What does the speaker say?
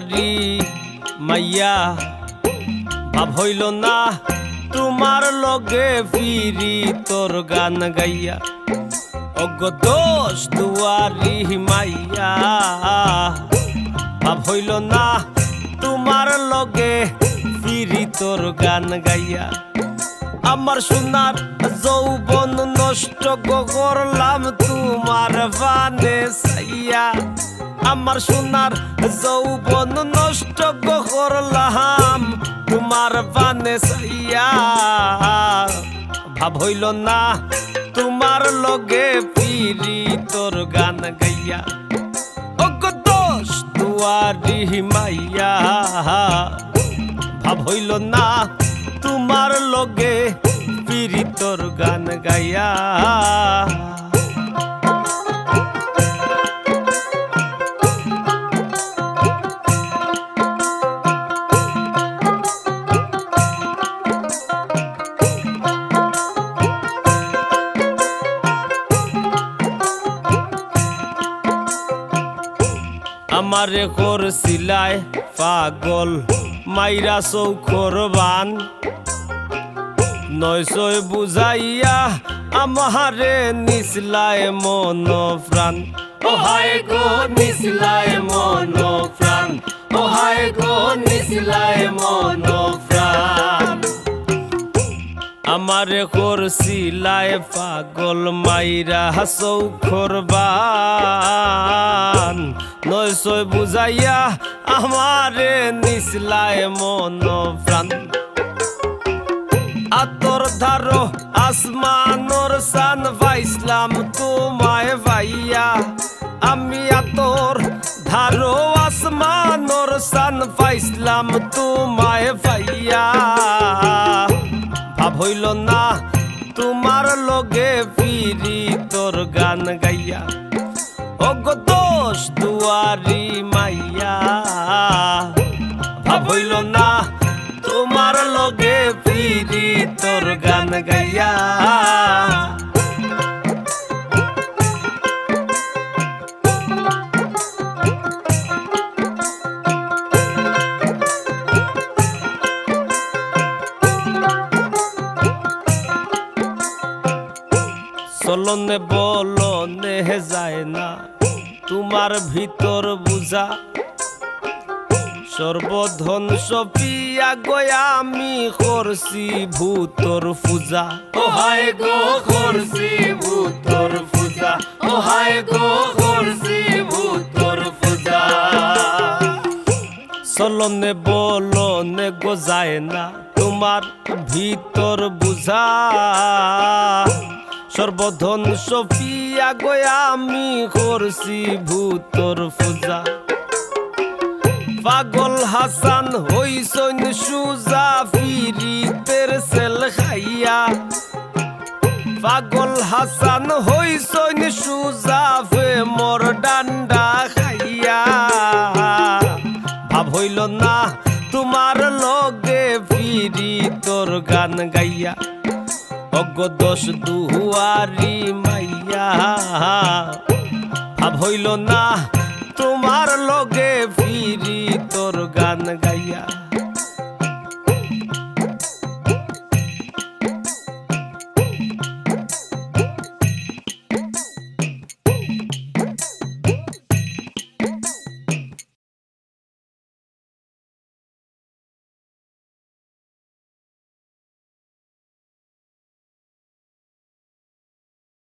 দুয়ারি মাইয়া ভাব হইল না তোমার লগে ফিরি তোর গান গাইয়া। অগ দোষ দুয়ারি মাইয়া ভাব হইল না তোমার লগে ফিরি তোর গান গাইয়া। আমার সোনার যৌবন নষ্ট করলাম তোমার বানে চাইয়া। আমার সোনার যৌবন নষ্ট করলাম তোমার বানে চাইয়া। ভাব হইল না তোমার লগে ফিরি তোর গান গাইয়া। অগ দোষ দুয়ারি মাইয়া ভাব হইল না তোমার লগে ফিরি তোর গান গাইয়া। আমারে করছিলায় পাগল মাইরা চৌখর বান। নয়সই বুঝাইয়া আমারে নিসলায় মন প্রাণ। ও হায় গো নিসলায় মন প্রাণ, ও হায় গো নিসলায় মন প্রাণ। আমারে করছিলায় পাগল মাইরা চৌখর বান। নয়সই বুঝাইয়া আমারে নিসলায় মন প্রাণ। আতর ধারো আসমানোর সান পাইসলাম তোমায় ভাইয়া। আমি আতর ধারো আসমানোর সান পাইসলাম তোমায় ভাইয়া। ভাব হইল না তোমার লগে ফিরি তোর গান গাইয়া। অগ দোষ দুয়ারি মাইয়া ভাব হইল না তোমার লগে ফিরি তোর গান গাইয়া। চলনে বলনে যায় না তোমার ভিতর বুঝা। সর্বধন সপিয়া গয়া আমি করছি ভূতর পূজা। ও হায় গো করছি ভূতর পূজা, ও হায় গো করছি ভূতর পূজা। চলনে বলনে গো যায় না তোমার ভিতর বুঝা। সর্বধন সপিয়া গয়া আমি করছি ভূতর পূজা। পাগল হাসান হইসন সুজা ফিরিতের সেল খাইয়া। পাগল হাসান হইসন সুজা ফে মোর ডান্ডা খাইয়া। ভাব হইল না তোমার লগে ফিরি তোর গান গাইয়া। অগ দোষ দুয়ারি মাইয়া ভাব হইল না তোমার লগে ফিরি তোর গান গাইয়া।